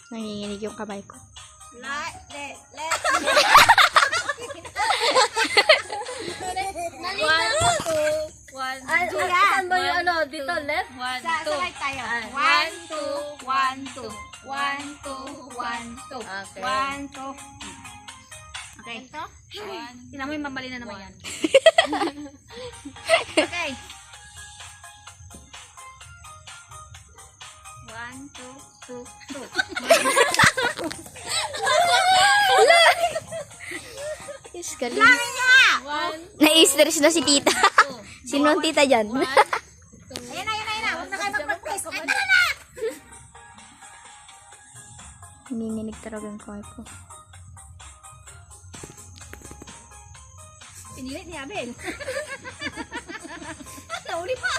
Nanginginig yung kamay ko. Saan ba yung ano? Dito, left? 1, 2. Sabay tayo. 1, 2, 1, 2. 1, 2, 1, 2. Okay. 1, 2. Okay. Tingnan mo yung mambali na naman yan. Okay. 1, 2, 2, 2. Yes, galing. Na-stress na si tita. Sino ang tita dyan? Ayan na. Huwag na kayo mag-practice. Ayan na! Nanginginig talaga yung kamay ko. Pinilit ni Abel. Nauli pa.